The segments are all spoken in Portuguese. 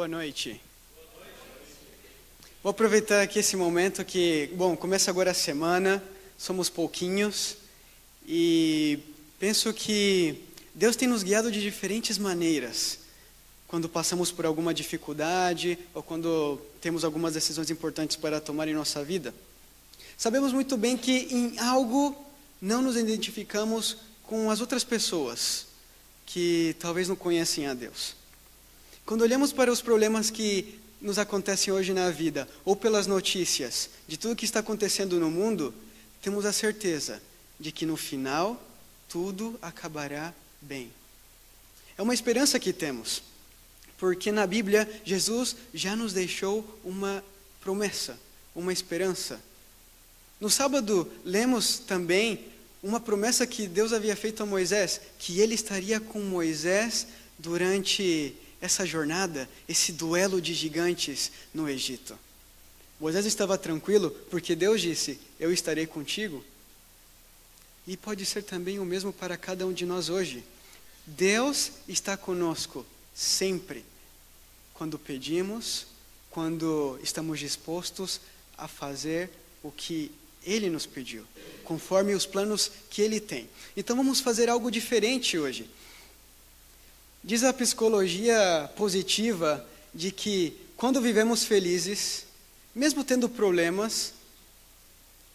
Boa noite. Vou aproveitar aqui esse momento que, começa agora a semana, somos pouquinhos e penso que Deus tem nos guiado de diferentes maneiras quando passamos por alguma dificuldade ou quando temos algumas decisões importantes para tomar em nossa vida. Sabemos muito bem que em algo não nos identificamos com as outras pessoas que talvez não conhecem a Deus. Quando olhamos para os problemas que nos acontecem hoje na vida, ou pelas notícias de tudo que está acontecendo no mundo, temos a certeza de que no final tudo acabará bem. É uma esperança que temos, porque na Bíblia Jesus já nos deixou uma promessa, uma esperança. No sábado lemos também uma promessa que Deus havia feito a Moisés, que ele estaria com Moisés durante essa jornada, esse duelo de gigantes no Egito. Moisés estava tranquilo porque Deus disse, eu estarei contigo. E pode ser também o mesmo para cada um de nós hoje. Deus está conosco sempre, quando pedimos, quando estamos dispostos a fazer o que Ele nos pediu, conforme os planos que Ele tem. Então vamos fazer algo diferente hoje. Diz a psicologia positiva de que quando vivemos felizes, mesmo tendo problemas,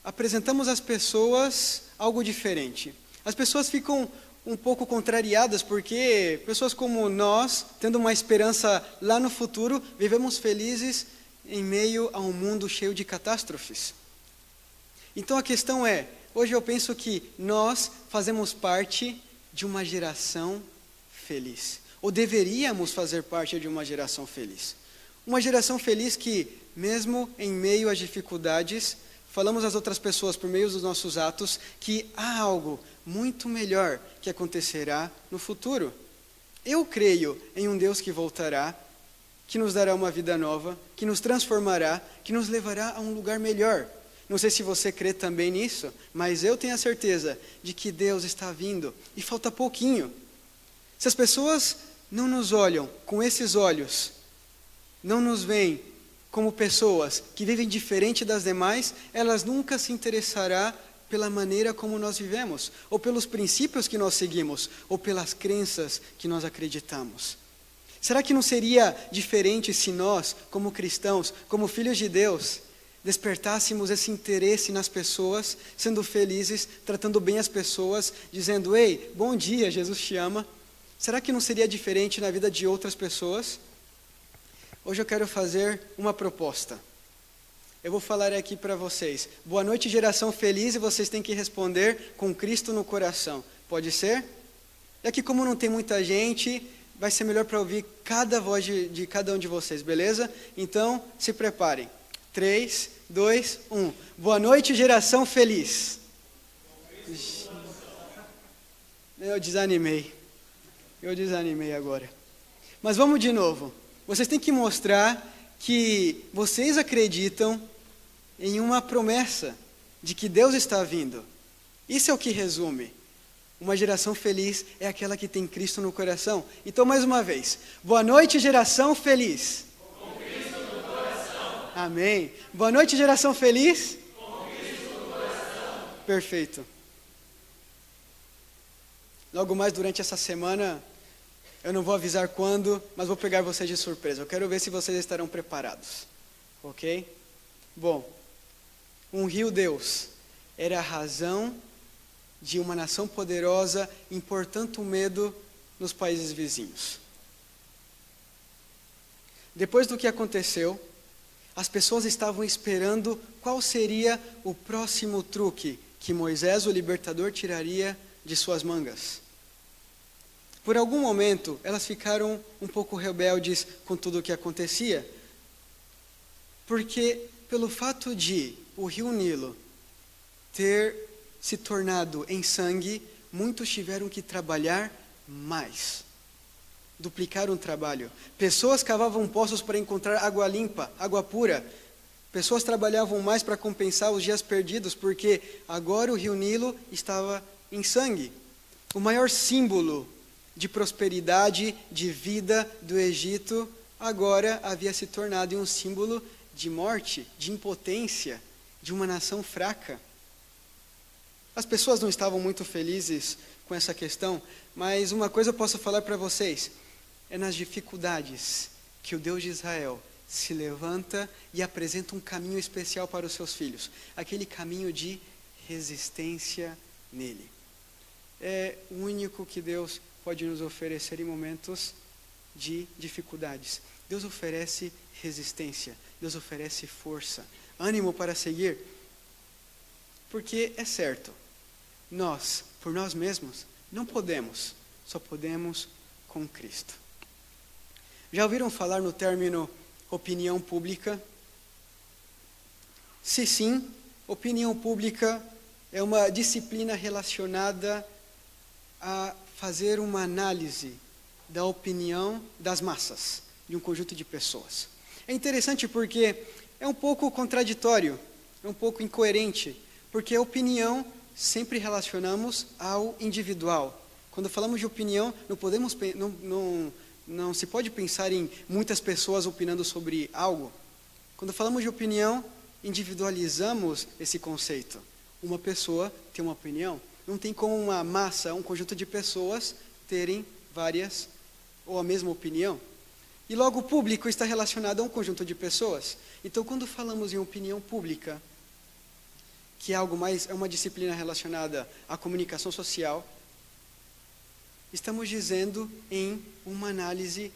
apresentamos às pessoas algo diferente. As pessoas ficam um pouco contrariadas, porque pessoas como nós, tendo uma esperança lá no futuro, vivemos felizes em meio a um mundo cheio de catástrofes. Então a questão é, hoje eu penso que nós fazemos parte de uma geração feliz, ou deveríamos fazer parte de uma geração feliz. Uma geração feliz que, mesmo em meio às dificuldades, falamos às outras pessoas por meio dos nossos atos que há algo muito melhor que acontecerá no futuro. Eu creio em um Deus que voltará, que nos dará uma vida nova, que nos transformará, que nos levará a um lugar melhor. Não sei se você crê também nisso, mas eu tenho a certeza de que Deus está vindo e falta pouquinho. Se as pessoas não nos olham com esses olhos, não nos veem como pessoas que vivem diferente das demais, elas nunca se interessarão pela maneira como nós vivemos, ou pelos princípios que nós seguimos, ou pelas crenças que nós acreditamos. Será que não seria diferente se nós, como cristãos, como filhos de Deus, despertássemos esse interesse nas pessoas, sendo felizes, tratando bem as pessoas, dizendo, ei, bom dia, Jesus te ama? Será que não seria diferente na vida de outras pessoas? Hoje eu quero fazer uma proposta. Eu vou falar aqui para vocês. Boa noite, geração feliz, e vocês têm que responder com Cristo no coração. Pode ser? E aqui, como não tem muita gente, vai ser melhor para ouvir cada voz de cada um de vocês, beleza? Então, se preparem. 3, 2, 1. Boa noite, geração feliz. Eu desanimei agora. Mas vamos de novo. Vocês têm que mostrar que vocês acreditam em uma promessa de que Deus está vindo. Isso é o que resume. Uma geração feliz é aquela que tem Cristo no coração. Então, mais uma vez. Boa noite, geração feliz. Com Cristo no coração. Amém. Boa noite, geração feliz. Com Cristo no coração. Perfeito. Logo mais durante essa semana, eu não vou avisar quando, mas vou pegar vocês de surpresa. Eu quero ver se vocês estarão preparados. Ok? Bom, um rio Deus era a razão de uma nação poderosa impor tanto medo nos países vizinhos. Depois do que aconteceu, as pessoas estavam esperando qual seria o próximo truque que Moisés, o libertador, tiraria de suas mangas. Por algum momento, elas ficaram um pouco rebeldes com tudo o que acontecia, porque pelo fato de o rio Nilo ter se tornado em sangue, muitos tiveram que trabalhar mais, duplicaram o trabalho. Pessoas cavavam poços para encontrar água limpa, água pura. Pessoas trabalhavam mais para compensar os dias perdidos, porque agora o rio Nilo estava em sangue. O maior símbolo de prosperidade, de vida do Egito, agora havia se tornado um símbolo de morte, de impotência, de uma nação fraca. As pessoas não estavam muito felizes com essa questão, mas uma coisa eu posso falar para vocês, é nas dificuldades que o Deus de Israel se levanta e apresenta um caminho especial para os seus filhos, aquele caminho de resistência nele. É o único que Deus pode nos oferecer em momentos de dificuldades. Deus oferece resistência, Deus oferece força, ânimo para seguir. Porque é certo, nós, por nós mesmos, não podemos, só podemos com Cristo. Já ouviram falar no término opinião pública? Se sim, opinião pública é uma disciplina relacionada a fazer uma análise da opinião das massas, de um conjunto de pessoas. É interessante porque é um pouco contraditório, é um pouco incoerente, porque a opinião sempre relacionamos ao individual. Quando falamos de opinião, não se pode pensar em muitas pessoas opinando sobre algo. Quando falamos de opinião, individualizamos esse conceito. Uma pessoa tem uma opinião. Não tem como uma massa, um conjunto de pessoas terem várias ou a mesma opinião. E logo o público está relacionado a um conjunto de pessoas. Então, quando falamos em opinião pública, que é algo mais, é uma disciplina relacionada à comunicação social, Estamos dizendo em uma análise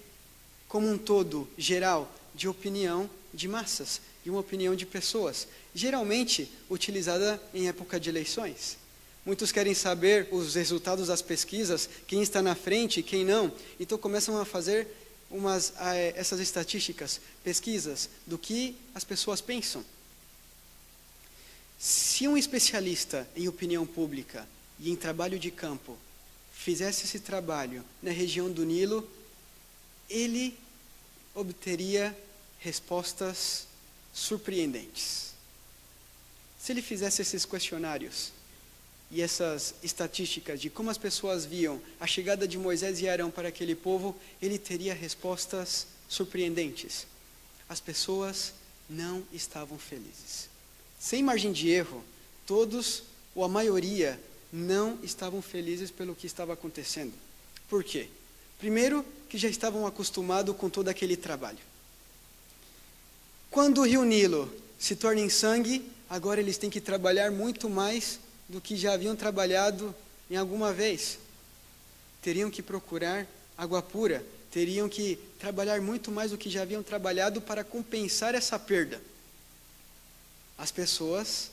como um todo, geral, de opinião de massas, e uma opinião de pessoas, geralmente utilizada em época de eleições. Muitos querem saber os resultados das pesquisas, quem está na frente e quem não, então começam a fazer essas estatísticas, pesquisas do que as pessoas pensam. Se um especialista em opinião pública e em trabalho de campo fizesse esse trabalho na região do Nilo, ele obteria respostas surpreendentes. Se ele fizesse esses questionários e essas estatísticas de como as pessoas viam a chegada de Moisés e Arão para aquele povo, ele teria respostas surpreendentes. As pessoas não estavam felizes. Sem margem de erro, todos, ou a maioria, não estavam felizes pelo que estava acontecendo. Por quê? Primeiro, que já estavam acostumados com todo aquele trabalho. Quando o rio Nilo se torna em sangue, agora eles têm que trabalhar muito mais do que já haviam trabalhado em alguma vez. Teriam que procurar água pura, teriam que trabalhar muito mais do que já haviam trabalhado para compensar essa perda. As pessoas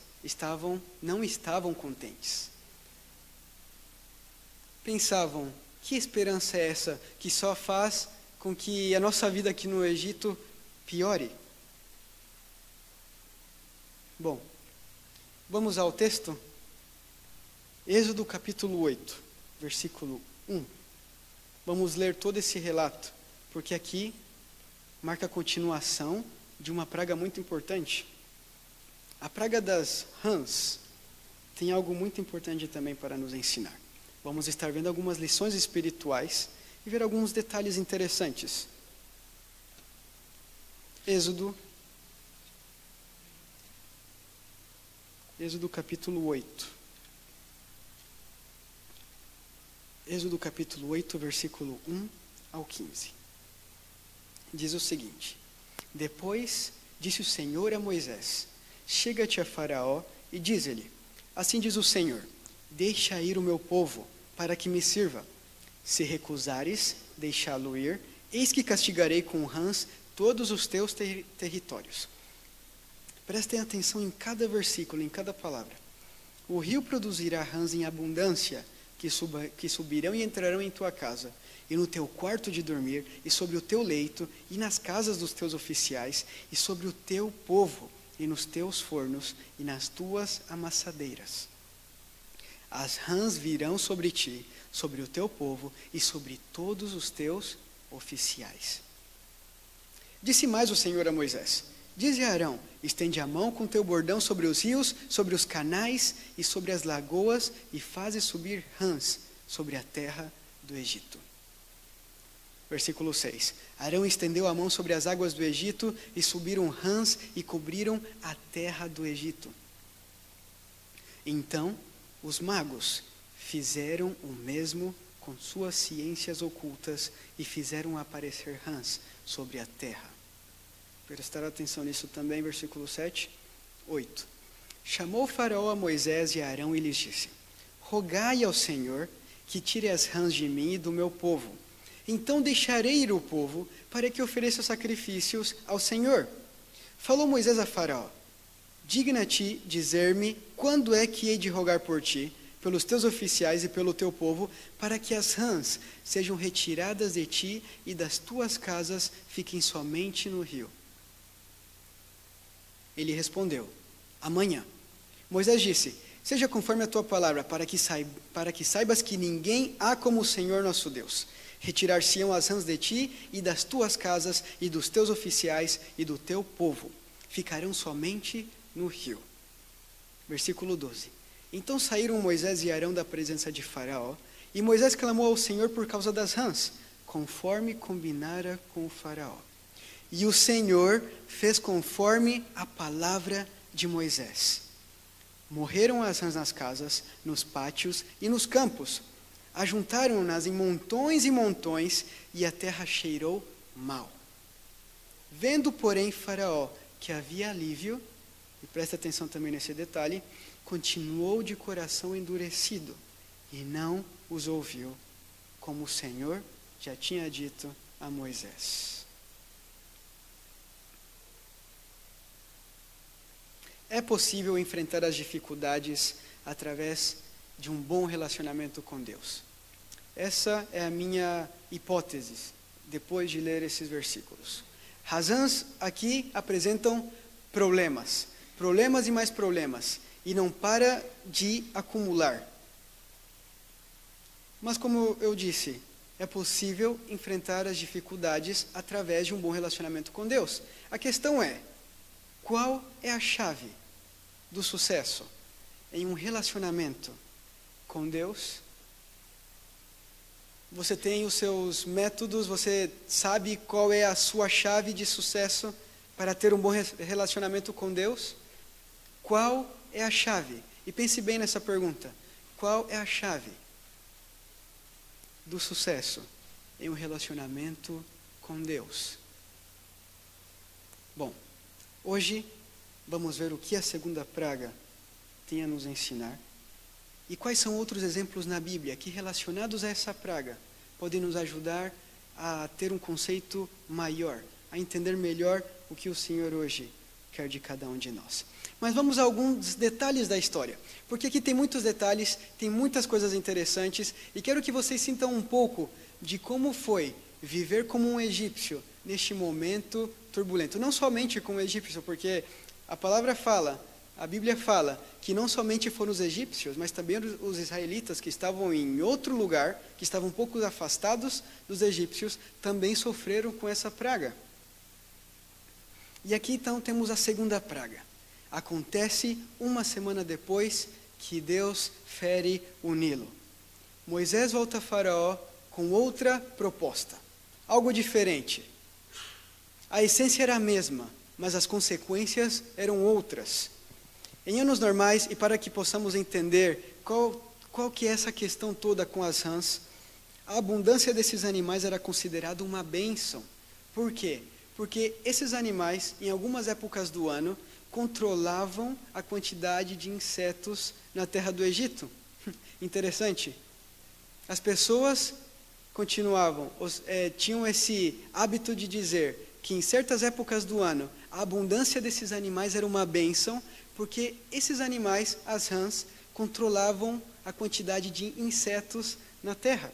não estavam contentes. Pensavam, que esperança é essa que só faz com que a nossa vida aqui no Egito piore? Bom, vamos ao texto? Êxodo capítulo 8, versículo 1. Vamos ler todo esse relato, porque aqui marca a continuação de uma praga muito importante. A praga das rãs tem algo muito importante também para nos ensinar. Vamos estar vendo algumas lições espirituais e ver alguns detalhes interessantes. Êxodo capítulo 8. Êxodo capítulo 8, versículo 1 ao 15. Diz o seguinte: Depois disse o Senhor a Moisés: Chega-te a Faraó e diz-lhe: Assim diz o Senhor: Deixa ir o meu povo, para que me sirva. Se recusares deixá-lo ir, eis que castigarei com rãs todos os teus territórios. Prestem atenção em cada versículo, em cada palavra. O rio produzirá rãs em abundância, que subirão e entrarão em tua casa, e no teu quarto de dormir, e sobre o teu leito, e nas casas dos teus oficiais, e sobre o teu povo, e nos teus fornos, e nas tuas amassadeiras. As rãs virão sobre ti, sobre o teu povo e sobre todos os teus oficiais. Disse mais o Senhor a Moisés: Dize a Arão: Estende a mão com teu bordão sobre os rios, sobre os canais e sobre as lagoas, e faze subir rãs sobre a terra do Egito. Versículo 6. Arão estendeu a mão sobre as águas do Egito, e subiram rãs e cobriram a terra do Egito. Então os magos fizeram o mesmo com suas ciências ocultas e fizeram aparecer rãs sobre a terra. Prestar atenção nisso também, versículo 7, 8. Chamou Faraó a Moisés e a Arão e lhes disse: Rogai ao Senhor que tire as rãs de mim e do meu povo. Então deixarei ir o povo para que ofereça sacrifícios ao Senhor. Falou Moisés a Faraó: Digna-te dizer-me quando é que hei de rogar por ti, pelos teus oficiais e pelo teu povo, para que as rãs sejam retiradas de ti e das tuas casas fiquem somente no rio. Ele respondeu: Amanhã. Moisés disse: Seja conforme a tua palavra, para que saibas que ninguém há como o Senhor nosso Deus. Retirar-se-ão as rãs de ti e das tuas casas e dos teus oficiais e do teu povo. Ficarão somente no rio. Versículo 12. Então saíram Moisés e Arão da presença de Faraó, e Moisés clamou ao Senhor por causa das rãs, conforme combinara com o Faraó. E o Senhor fez conforme a palavra de Moisés. Morreram as rãs nas casas, nos pátios e nos campos. Ajuntaram-nas em montões e montões, e a terra cheirou mal. Vendo, porém, Faraó que havia alívio, e presta atenção também nesse detalhe, continuou de coração endurecido, e não os ouviu como o Senhor já tinha dito a Moisés. É possível enfrentar as dificuldades através de um bom relacionamento com Deus. Essa é a minha hipótese, depois de ler esses versículos. Razões aqui apresentam problemas e mais problemas, e não para de acumular. Mas como eu disse, é possível enfrentar as dificuldades através de um bom relacionamento com Deus. A questão é, qual é a chave do sucesso em um relacionamento com Deus? Você tem os seus métodos, você sabe qual é a sua chave de sucesso para ter um bom relacionamento com Deus? Qual é a chave? E pense bem nessa pergunta. Qual é a chave do sucesso em um relacionamento com Deus? Bom, hoje vamos ver o que a segunda praga tem a nos ensinar e quais são outros exemplos na Bíblia que, relacionados a essa praga, podem nos ajudar a ter um conceito maior, a entender melhor o que o Senhor hoje quer de cada um de nós. Mas vamos a alguns detalhes da história, porque aqui tem muitos detalhes, tem muitas coisas interessantes, e quero que vocês sintam um pouco de como foi viver como um egípcio neste momento turbulento. Não somente como egípcio, porque a palavra fala, a Bíblia fala, que não somente foram os egípcios, mas também os israelitas que estavam em outro lugar, que estavam um pouco afastados dos egípcios, também sofreram com essa praga. E aqui então temos a segunda praga. Acontece uma semana depois que Deus fere o Nilo. Moisés volta a Faraó com outra proposta, algo diferente. A essência era a mesma, mas as consequências eram outras. Em anos normais, e para que possamos entender qual que é essa questão toda com as rãs, a abundância desses animais era considerada uma bênção. Por quê? Porque esses animais, em algumas épocas do ano, controlavam a quantidade de insetos na terra do Egito. Interessante. As pessoas tinham esse hábito de dizer que em certas épocas do ano, a abundância desses animais era uma bênção, porque esses animais, as rãs, controlavam a quantidade de insetos na terra.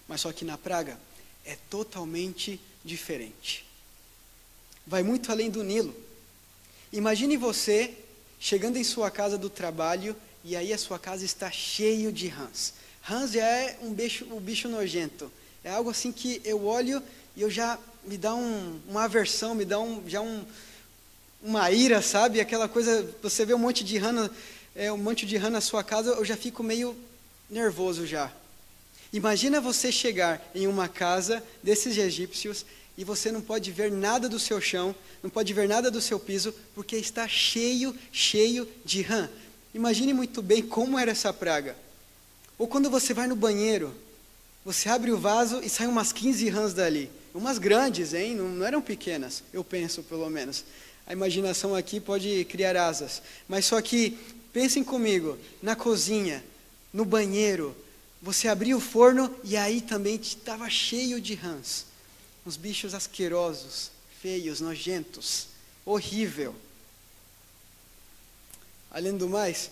Mas só que na praga é totalmente diferente. Vai muito além do Nilo. Imagine você chegando em sua casa do trabalho e aí a sua casa está cheio de rãs. Rãs já é um bicho nojento. É algo assim que eu olho e eu já me dá uma aversão, me dá uma ira, sabe? Aquela coisa, você vê um monte de rã na sua casa, eu já fico meio nervoso já. Imagina você chegar em uma casa desses egípcios e você não pode ver nada do seu chão, não pode ver nada do seu piso, porque está cheio de rã. Imagine muito bem como era essa praga. Ou quando você vai no banheiro, você abre o vaso e saem umas 15 rãs dali. Umas grandes, hein? Não eram pequenas, eu penso pelo menos. A imaginação aqui pode criar asas. Mas só que, pensem comigo, na cozinha, no banheiro, você abria o forno e aí também estava cheio de rãs. Uns bichos asquerosos, feios, nojentos, horrível. Além do mais,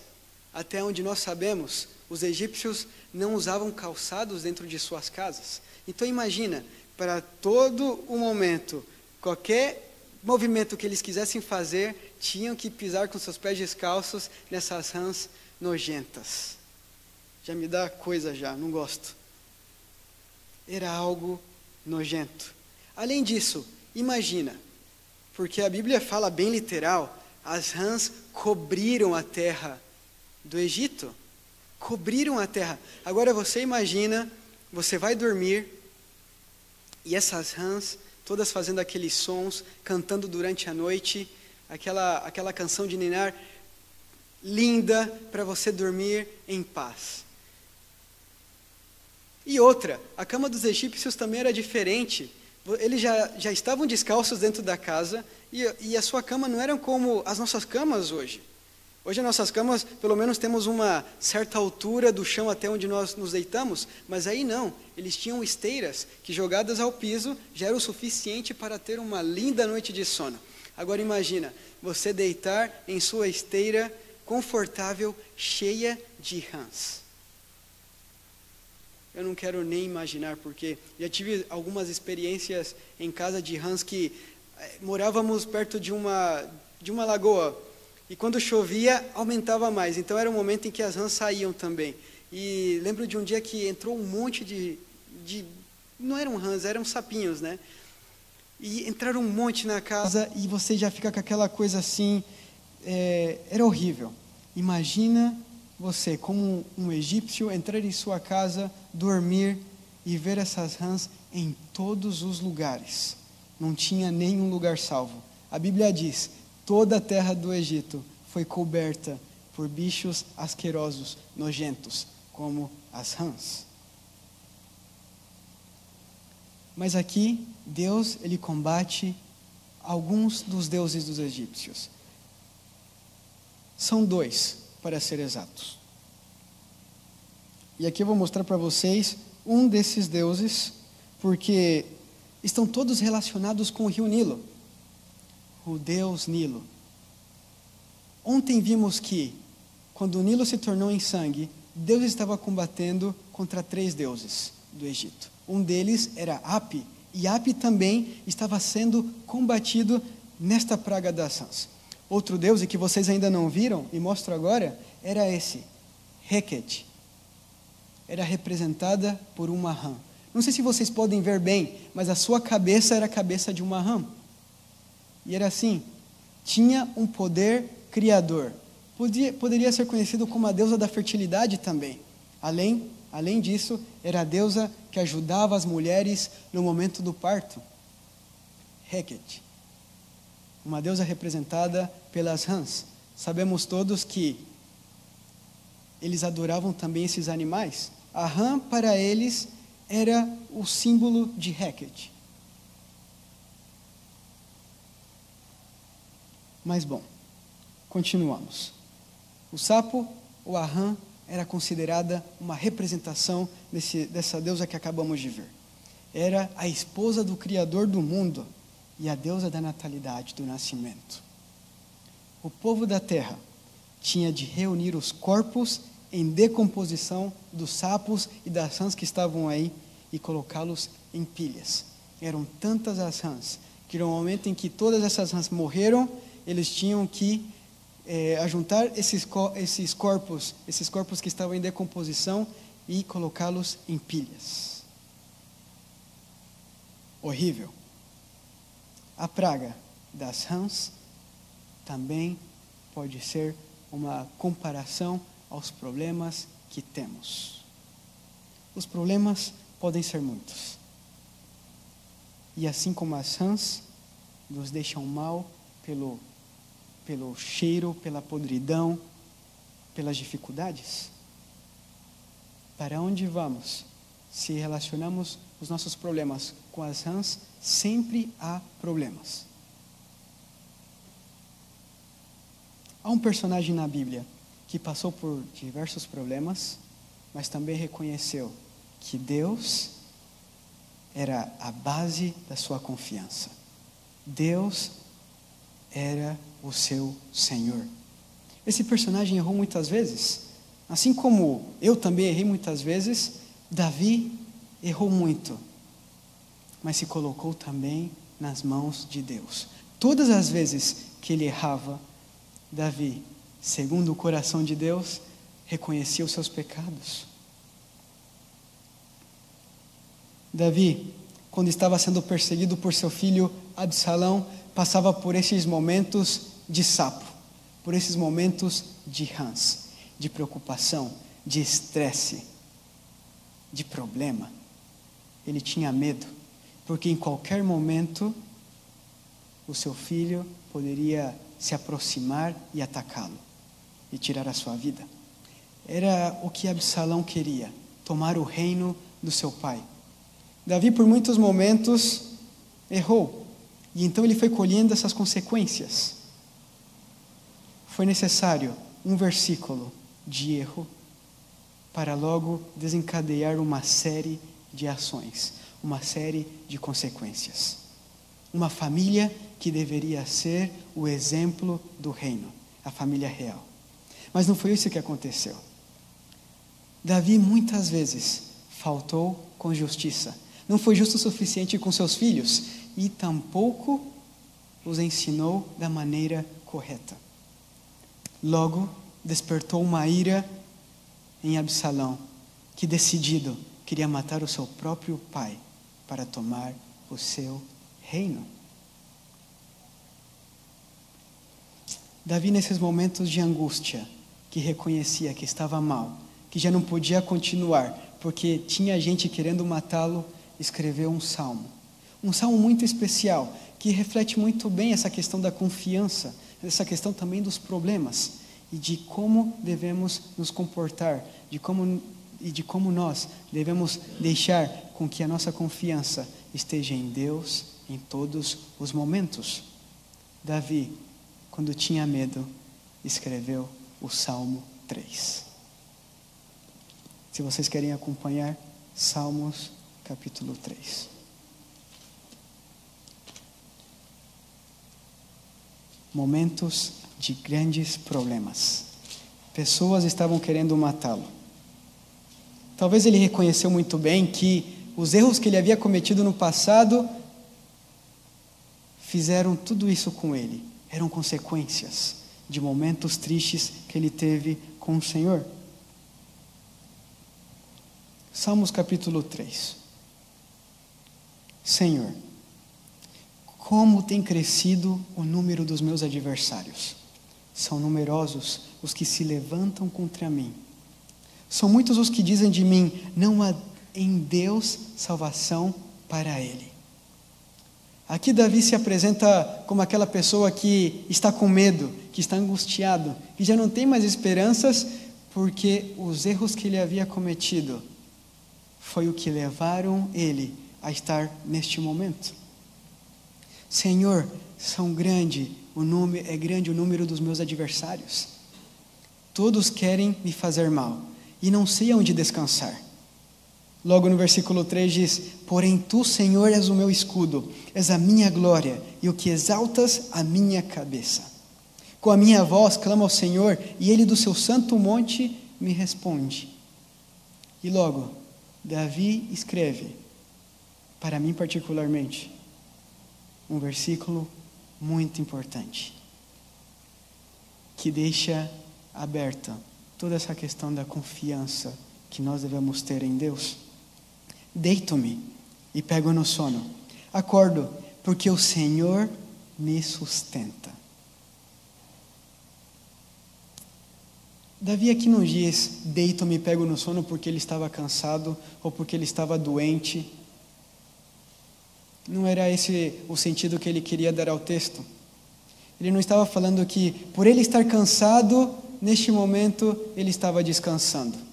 até onde nós sabemos, os egípcios não usavam calçados dentro de suas casas. Então imagina, para todo o momento, qualquer movimento que eles quisessem fazer, tinham que pisar com seus pés descalços nessas rãs nojentas. Já me dá coisa já, não gosto. Era algo nojento. Além disso, imagina, porque a Bíblia fala bem literal, as rãs cobriram a terra do Egito. Cobriram a terra. Agora você imagina, você vai dormir e essas rãs, todas fazendo aqueles sons, cantando durante a noite, aquela canção de ninar linda para você dormir em paz. E outra, a cama dos egípcios também era diferente. Eles já estavam descalços dentro da casa e a sua cama não era como as nossas camas hoje. Hoje nossas camas, pelo menos temos uma certa altura do chão até onde nós nos deitamos, mas aí não, eles tinham esteiras que jogadas ao piso já era o suficiente para ter uma linda noite de sono. Agora imagina, você deitar em sua esteira confortável, cheia de rãs. Eu não quero nem imaginar, porque já tive algumas experiências em casa de rãs que morávamos perto de uma lagoa, e quando chovia aumentava mais, então era um momento em que as rãs saíam também. E lembro de um dia que entrou um monte não eram rãs, eram sapinhos, né? E entraram um monte na casa e você já fica com aquela coisa assim, era horrível. Imagina você, como um egípcio, entrar em sua casa, dormir e ver essas rãs em todos os lugares. Não tinha nenhum lugar salvo. A Bíblia diz, toda a terra do Egito foi coberta por bichos asquerosos, nojentos, como as rãs. Mas aqui, Deus, ele combate alguns dos deuses dos egípcios. São 2, para ser exatos. E aqui eu vou mostrar para vocês um desses deuses, porque estão todos relacionados com o rio Nilo. O Deus Nilo. Ontem vimos que, quando o Nilo se tornou em sangue, Deus estava combatendo contra 3 deuses do Egito. Um deles era Api, e Api também estava sendo combatido nesta praga das rãs. Outro deus, e que vocês ainda não viram, e mostro agora, era esse, Heket. Era representada por uma rã. Não sei se vocês podem ver bem, mas a sua cabeça era a cabeça de uma rã. E era assim, tinha um poder criador. Poderia ser conhecido como a deusa da fertilidade também. Além disso, era a deusa que ajudava as mulheres no momento do parto. Heket. Uma deusa representada pelas rãs. Sabemos todos que eles adoravam também esses animais. A rã, para eles, era o símbolo de Heket. Mas bom, continuamos. O sapo, ou a rã, era considerada uma representação dessa deusa que acabamos de ver. Era a esposa do Criador do mundo e a deusa da natalidade, do nascimento. O povo da terra tinha de reunir os corpos em decomposição dos sapos e das rãs que estavam aí e colocá-los em pilhas. Eram tantas as rãs que no momento em que todas essas rãs morreram, eles tinham que ajuntar esses corpos que estavam em decomposição e colocá-los em pilhas. Horrível. A praga das rãs também pode ser uma comparação aos problemas que temos. Os problemas podem ser muitos. E assim como as rãs nos deixam mal pelo cheiro, pela podridão, pelas dificuldades, para onde vamos? Se relacionamos os nossos problemas com as rãs, sempre há problemas. Há um personagem na Bíblia que passou por diversos problemas, mas também reconheceu que Deus era a base da sua confiança. Deus era o seu Senhor. Esse personagem errou muitas vezes, assim como eu também errei muitas vezes. Davi errou muito, mas se colocou também nas mãos de Deus. Todas as vezes que ele errava, Davi, segundo o coração de Deus, reconhecia os seus pecados. Davi, quando estava sendo perseguido por seu filho Absalão, passava por esses momentos de sapo, por esses momentos de rãs, de preocupação, de estresse, de problema. Ele tinha medo, porque em qualquer momento o seu filho poderia se aproximar e atacá-lo e tirar a sua vida. Era o que Absalão queria, tomar o reino do seu pai. Davi, por muitos momentos, errou, e então ele foi colhendo essas consequências. Foi necessário um versículo de erro para logo desencadear uma série de ações, uma série de consequências. Uma família que deveria ser o exemplo do reino, a família real. Mas não foi isso que aconteceu. Davi muitas vezes faltou com justiça. Não foi justo o suficiente com seus filhos e tampouco os ensinou da maneira correta. Logo, despertou uma ira em Absalão, que decidido queria matar o seu próprio pai para tomar o seu reino. Davi, nesses momentos de angústia, que reconhecia que estava mal, que já não podia continuar, porque tinha gente querendo matá-lo, escreveu um salmo muito especial, que reflete muito bem essa questão da confiança, essa questão também dos problemas, e de como devemos nos comportar, de como nós devemos deixar com que a nossa confiança esteja em Deus em todos os momentos. Davi, quando tinha medo, escreveu o Salmo 3. Se vocês querem acompanhar, Salmos capítulo 3. Momentos de grandes problemas. Pessoas estavam querendo matá-lo. Talvez ele reconheceu muito bem que os erros que ele havia cometido no passado fizeram tudo isso com ele. Eram consequências de momentos tristes que ele teve com o Senhor. Salmos capítulo 3. Senhor, como tem crescido o número dos meus adversários. São numerosos os que se levantam contra mim. São muitos os que dizem de mim, não há em Deus salvação para ele. Aqui Davi se apresenta como aquela pessoa que está com medo, que está angustiado, que já não tem mais esperanças, porque os erros que ele havia cometido foi o que levaram ele a estar neste momento. Senhor, é grande o número dos meus adversários. Todos querem me fazer mal, e não sei aonde descansar. Logo no versículo 3 diz, porém tu, Senhor, és o meu escudo, és a minha glória, e o que exaltas a minha cabeça. Com a minha voz clamo ao Senhor, e ele do seu santo monte me responde. E logo, Davi escreve, para mim particularmente, um versículo muito importante, que deixa aberta toda essa questão da confiança que nós devemos ter em Deus. Deito-me e pego no sono. Acordo, porque o Senhor me sustenta. Davi aqui não diz, deito-me e pego no sono porque ele estava cansado ou porque ele estava doente. Não era esse o sentido que ele queria dar ao texto. Ele não estava falando que, por ele estar cansado, neste momento ele estava descansando.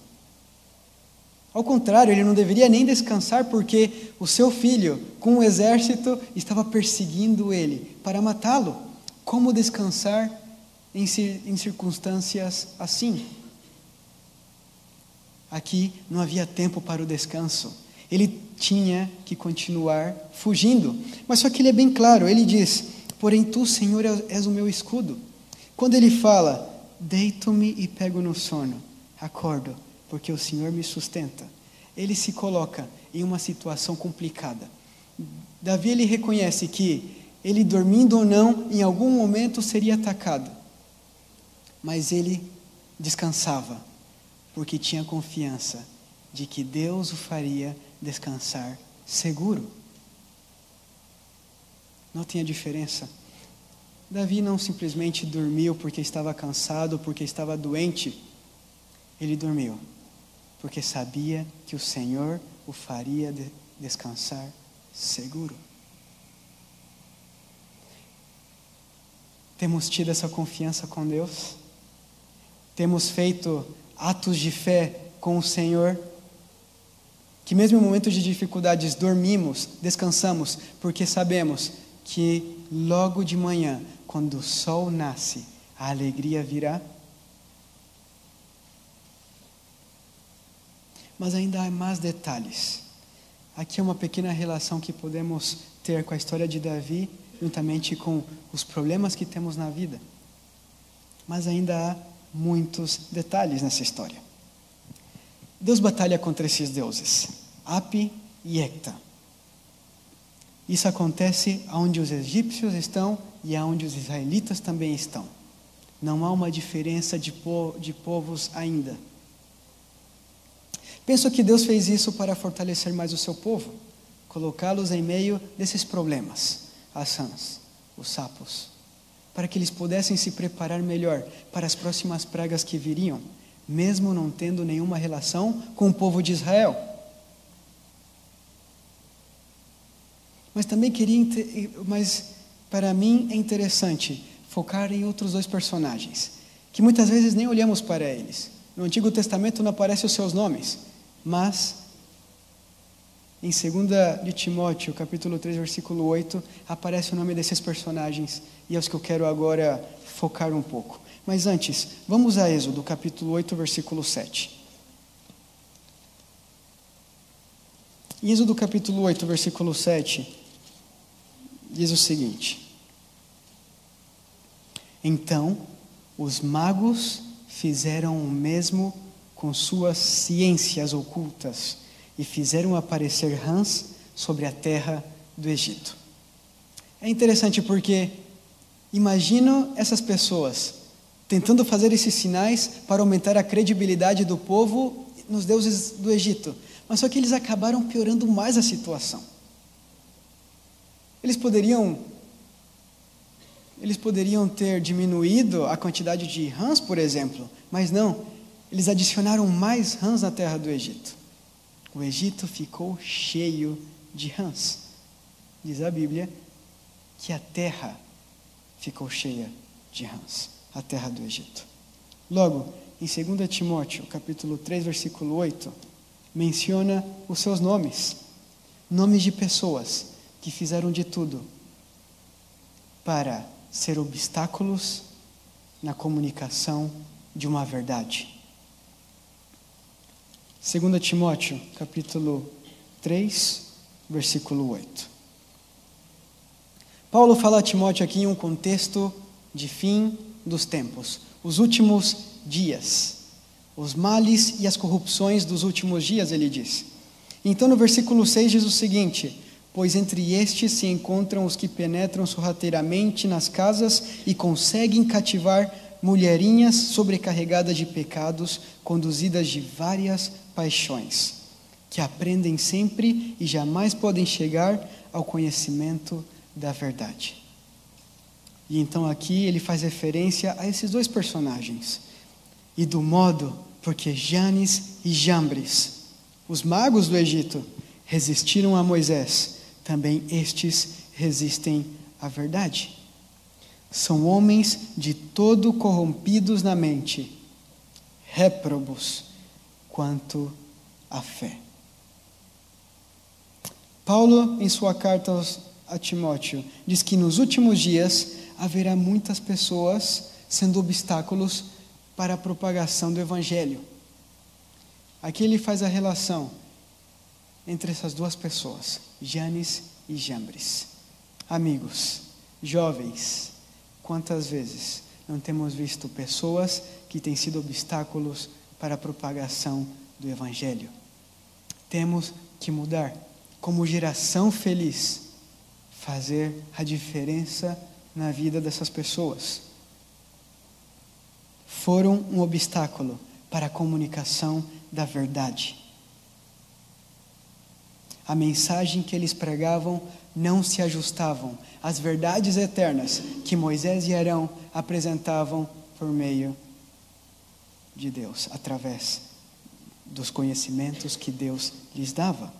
Ao contrário, ele não deveria nem descansar porque o seu filho, com o exército, estava perseguindo ele para matá-lo. Como descansar em circunstâncias assim? Aqui não havia tempo para o descanso. Ele tinha que continuar fugindo. Mas só que ele é bem claro, ele diz, porém tu, Senhor, és o meu escudo. Quando ele fala, deito-me e pego no sono, acordo, porque o Senhor me sustenta. Ele se coloca em uma situação complicada. Davi, ele reconhece que ele dormindo ou não, em algum momento seria atacado. Mas ele descansava, porque tinha confiança de que Deus o faria descansar seguro. Notem a diferença. Davi não simplesmente dormiu porque estava cansado, porque estava doente. Ele dormiu porque sabia que o Senhor o faria descansar seguro. Temos tido essa confiança com Deus? Temos feito atos de fé com o Senhor? Que mesmo em momentos de dificuldades dormimos, descansamos, porque sabemos que logo de manhã, quando o sol nasce, a alegria virá? mas ainda há mais detalhes. Aqui é uma pequena relação que podemos ter com a história de Davi, juntamente com os problemas que temos na vida. Mas ainda há muitos detalhes nessa história. Deus batalha contra esses deuses, Api e Ecta. Isso acontece onde os egípcios estão e onde os israelitas também estão. Não há uma diferença de povos ainda. Penso que Deus fez isso para fortalecer mais o seu povo, colocá-los em meio desses problemas, as rãs, os sapos, para que eles pudessem se preparar melhor para as próximas pragas que viriam, mesmo não tendo nenhuma relação com o povo de Israel. Mas para mim é interessante focar em outros dois personagens, que muitas vezes nem olhamos para eles. No Antigo Testamento não aparecem os seus nomes, mas em 2 de Timóteo, capítulo 3, versículo 8, aparece o nome desses personagens, e é os que eu quero agora focar um pouco. Mas antes, vamos a Êxodo, capítulo 8, versículo 7. Em Êxodo, capítulo 8, versículo 7, diz o seguinte: Então, os magos fizeram o mesmo com suas ciências ocultas e fizeram aparecer rãs sobre a terra do Egito. É interessante porque imagino essas pessoas tentando fazer esses sinais para aumentar a credibilidade do povo nos deuses do Egito, mas só que eles acabaram piorando mais a situação. Eles poderiam ter diminuído a quantidade de rãs, por exemplo, mas não, eles adicionaram mais rãs na terra do Egito. O Egito ficou cheio de rãs. Diz a Bíblia que a terra ficou cheia de rãs, a terra do Egito. Logo, em 2 Timóteo, capítulo 3, versículo 8, menciona os seus nomes de pessoas que fizeram de tudo para ser obstáculos na comunicação de uma verdade. 2 Timóteo, capítulo 3, versículo 8. Paulo fala a Timóteo aqui em um contexto de fim dos tempos, os últimos dias, os males e as corrupções dos últimos dias, ele diz. Então no versículo 6 diz o seguinte: Pois entre estes se encontram os que penetram sorrateiramente nas casas e conseguem cativar mulherinhas sobrecarregadas de pecados, conduzidas de várias paixões, que aprendem sempre e jamais podem chegar ao conhecimento da verdade. E então aqui ele faz referência a esses dois personagens. E do modo porque Janes e Jambres, os magos do Egito, resistiram a Moisés, também estes resistem à verdade. São homens de todo corrompidos na mente, réprobos quanto à fé. Paulo, em sua carta a Timóteo, diz que nos últimos dias haverá muitas pessoas sendo obstáculos para a propagação do Evangelho. Aqui ele faz a relação entre essas duas pessoas, Janes e Jambres. Amigos, jovens, quantas vezes não temos visto pessoas que têm sido obstáculos para a propagação do Evangelho? Temos que mudar, como geração feliz, fazer a diferença na vida dessas pessoas. Foram um obstáculo para a comunicação da verdade. A mensagem que eles pregavam não se ajustavam às verdades eternas que Moisés e Arão apresentavam por meio de Deus, através dos conhecimentos que Deus lhes dava.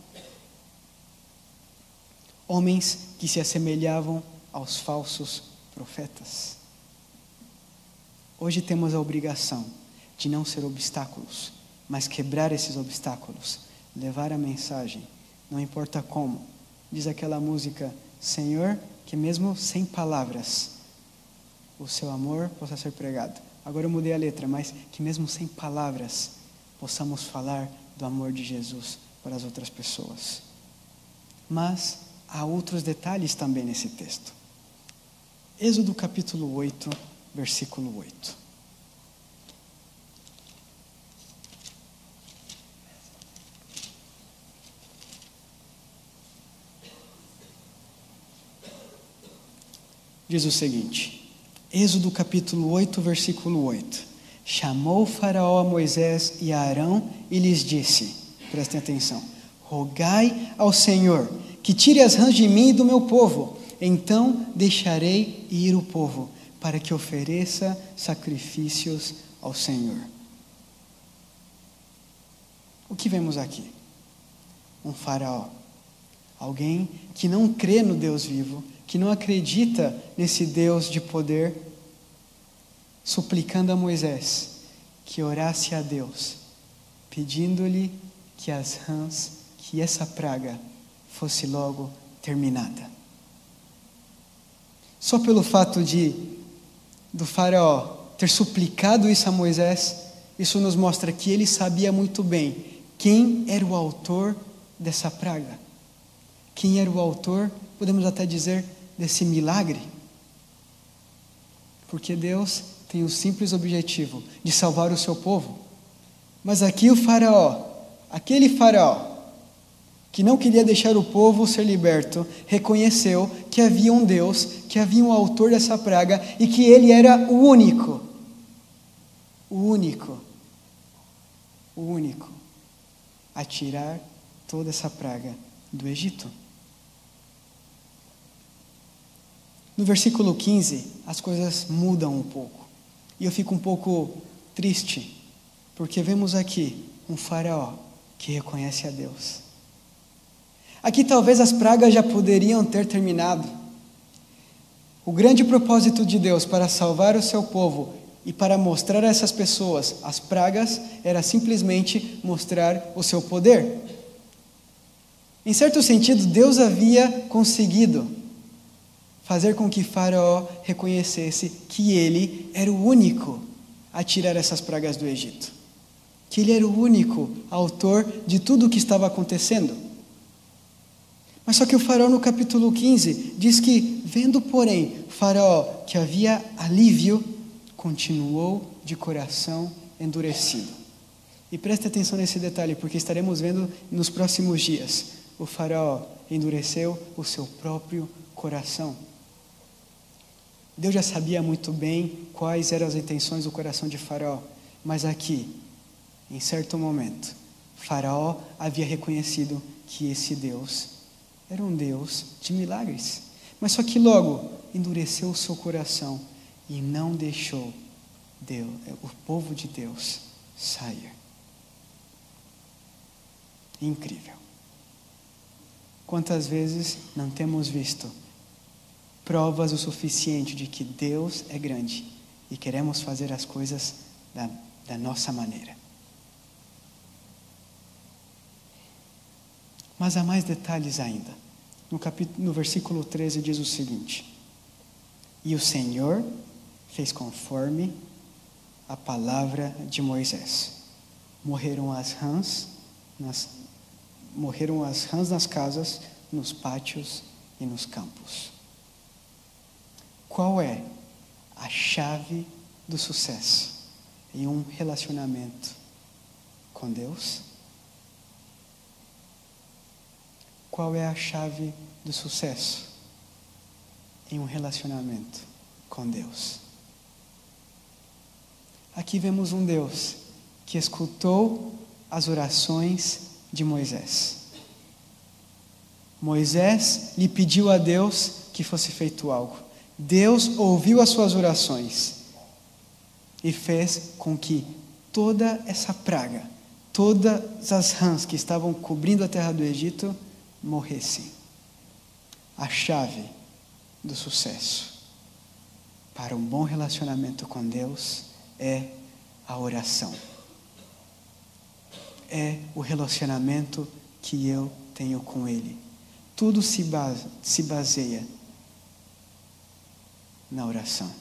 Homens que se assemelhavam aos falsos profetas. Hoje temos a obrigação de não ser obstáculos, mas quebrar esses obstáculos, levar a mensagem, não importa como. Diz aquela música: Senhor, que mesmo sem palavras o seu amor possa ser pregado. Agora eu mudei a letra, mas que mesmo sem palavras possamos falar do amor de Jesus para as outras pessoas. Mas há outros detalhes também nesse texto. Êxodo capítulo 8, versículo 8. Diz o seguinte, Êxodo capítulo 8, versículo 8. Chamou Faraó a Moisés e a Arão e lhes disse, prestem atenção, rogai ao Senhor que tire as rãs de mim e do meu povo, então deixarei ir o povo, para que ofereça sacrifícios ao Senhor. O que vemos aqui? Um faraó, alguém que não crê no Deus vivo, que não acredita nesse Deus de poder, suplicando a Moisés que orasse a Deus, pedindo-lhe que as rãs, que essa praga fosse logo terminada. Só pelo fato do faraó ter suplicado isso a Moisés, isso nos mostra que ele sabia muito bem quem era o autor dessa praga. Quem era o autor, podemos até dizer, desse milagre. Porque Deus tem o simples objetivo de salvar o seu povo. Mas aqui o faraó, aquele faraó, que não queria deixar o povo ser liberto, reconheceu que havia um Deus, que havia um autor dessa praga e que ele era o único a tirar toda essa praga do Egito. No versículo 15, as coisas mudam um pouco. E eu fico um pouco triste, porque vemos aqui um faraó que reconhece a Deus. Aqui talvez as pragas já poderiam ter terminado. O grande propósito de Deus para salvar o seu povo e para mostrar a essas pessoas as pragas era simplesmente mostrar o seu poder. Em certo sentido, Deus havia conseguido fazer com que Faraó reconhecesse que ele era o único a tirar essas pragas do Egito. Que ele era o único autor de tudo o que estava acontecendo. Mas só que o Faraó no capítulo 15 diz que, vendo porém Faraó que havia alívio, continuou de coração endurecido. E preste atenção nesse detalhe, porque estaremos vendo nos próximos dias. O Faraó endureceu o seu próprio coração. Deus já sabia muito bem quais eram as intenções do coração de Faraó, mas aqui, em certo momento, Faraó havia reconhecido que esse Deus era um Deus de milagres, mas só que logo endureceu o seu coração e não deixou o povo de Deus sair. Incrível. Quantas vezes não temos visto provas o suficiente de que Deus é grande e queremos fazer as coisas da nossa maneira. Mas há mais detalhes ainda. No versículo 13 diz o seguinte: e o Senhor fez conforme a palavra de Moisés. Morreram as rãs nas casas, nos pátios e nos campos. Qual é a chave do sucesso em um relacionamento com Deus? Qual é a chave do sucesso em um relacionamento com Deus? Aqui vemos um Deus que escutou as orações de Moisés. Moisés lhe pediu a Deus que fosse feito algo. Deus ouviu as suas orações e fez com que toda essa praga, todas as rãs que estavam cobrindo a terra do Egito, morressem. A chave do sucesso para um bom relacionamento com Deus é a oração. É o relacionamento que eu tenho com Ele. Tudo se baseia na oração.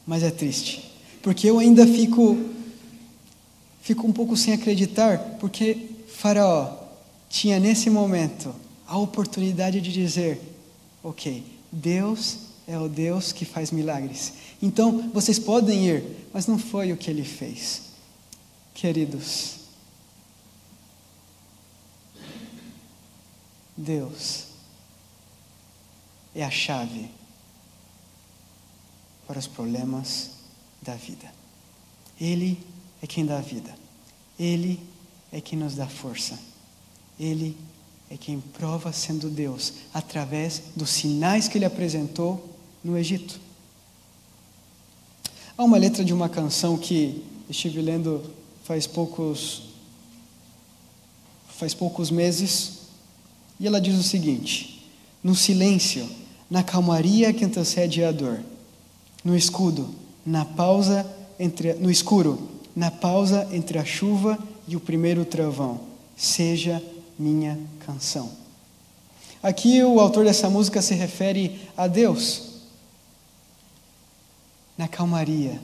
Mas é triste, porque eu ainda fico ficou um pouco sem acreditar, porque Faraó tinha nesse momento a oportunidade de dizer: ok, Deus é o Deus que faz milagres. Então, vocês podem ir, mas não foi o que ele fez. Queridos, Deus é a chave para os problemas da vida. Ele é quem dá vida. Ele é quem nos dá força. Ele é quem prova sendo Deus através dos sinais que ele apresentou no Egito. Há uma letra de uma canção que estive lendo faz poucos meses, e ela diz o seguinte: no silêncio, na calmaria que antecede a dor, no escuro, na pausa entre a chuva e o primeiro trovão, seja minha canção. Aqui o autor dessa música se refere a Deus. Na calmaria,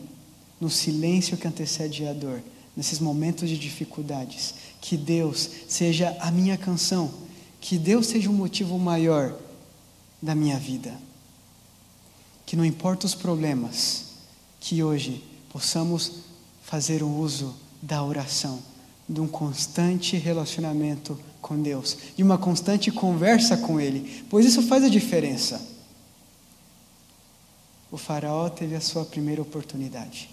no silêncio que antecede a dor, nesses momentos de dificuldades, que Deus seja a minha canção, que Deus seja um motivo maior da minha vida. Que não importa os problemas, que hoje possamos fazer o uso da oração, de um constante relacionamento com Deus, de uma constante conversa com Ele, pois isso faz a diferença. O faraó teve a sua primeira oportunidade.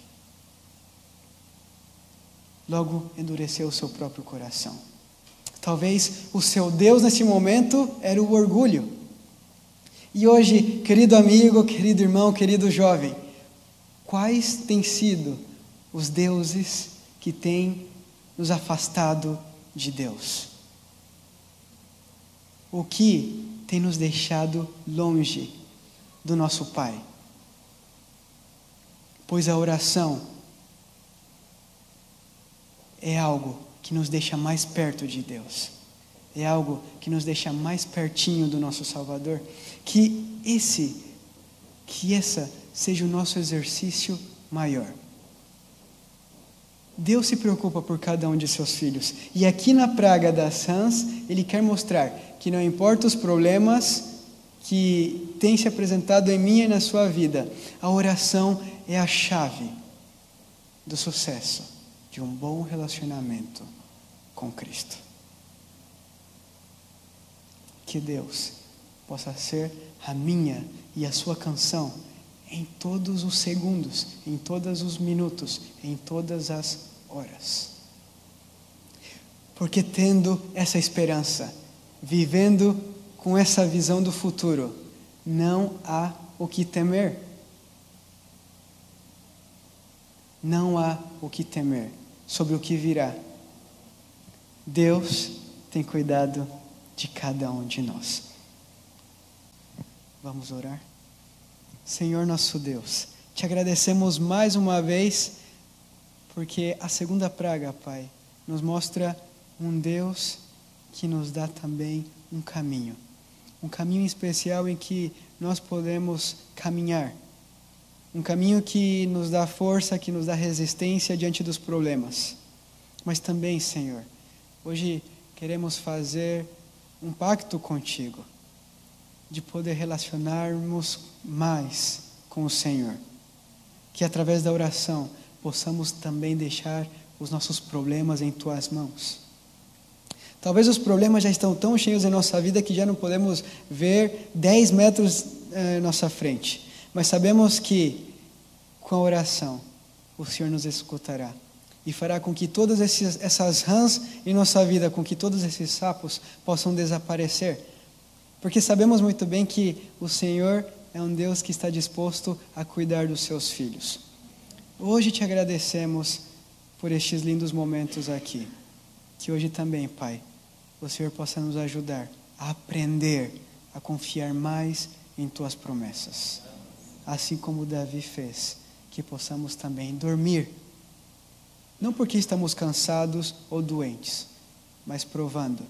Logo endureceu o seu próprio coração. Talvez o seu Deus nesse momento era o orgulho. E hoje, querido amigo, querido irmão, querido jovem, quais têm sido os deuses que têm nos afastado de Deus? O que tem nos deixado longe do nosso Pai? Pois a oração é algo que nos deixa mais perto de Deus. É algo que nos deixa mais pertinho do nosso Salvador. Que essa seja o nosso exercício maior. Deus se preocupa por cada um de seus filhos. E aqui na praga das rãs, Ele quer mostrar que não importa os problemas que têm se apresentado em mim e na sua vida, a oração é a chave do sucesso de um bom relacionamento com Cristo. Que Deus possa ser a minha e a sua canção em todos os segundos, em todos os minutos, em todas as horas. Porque tendo essa esperança, vivendo com essa visão do futuro, não há o que temer. Não há o que temer sobre o que virá. Deus tem cuidado de cada um de nós. Vamos orar? Senhor nosso Deus, te agradecemos mais uma vez, porque a segunda praga, Pai, nos mostra um Deus que nos dá também um caminho especial em que nós podemos caminhar, um caminho que nos dá força, que nos dá resistência diante dos problemas. Mas também, Senhor, hoje queremos fazer um pacto contigo, de poder relacionarmos mais com o Senhor, que através da oração possamos também deixar os nossos problemas em Tuas mãos. Talvez os problemas já estão tão cheios em nossa vida que já não podemos ver 10 metros à nossa frente, mas sabemos que com a oração o Senhor nos escutará e fará com que todas essas rãs em nossa vida, com que todos esses sapos possam desaparecer. Porque sabemos muito bem que o Senhor é um Deus que está disposto a cuidar dos seus filhos. Hoje te agradecemos por estes lindos momentos aqui. Que hoje também, Pai, o Senhor possa nos ajudar a aprender a confiar mais em Tuas promessas. Assim como Davi fez, que possamos também dormir. Não porque estamos cansados ou doentes, mas provando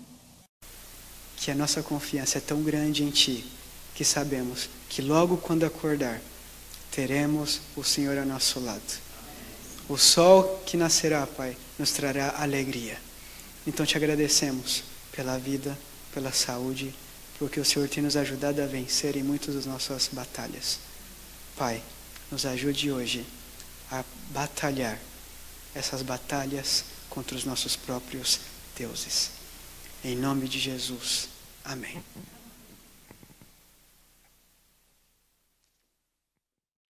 que a nossa confiança é tão grande em Ti, que sabemos que logo quando acordar, teremos o Senhor ao nosso lado. O sol que nascerá, Pai, nos trará alegria. Então te agradecemos pela vida, pela saúde, porque o Senhor tem nos ajudado a vencer em muitas das nossas batalhas. Pai, nos ajude hoje a batalhar essas batalhas contra os nossos próprios deuses. Em nome de Jesus. Amém.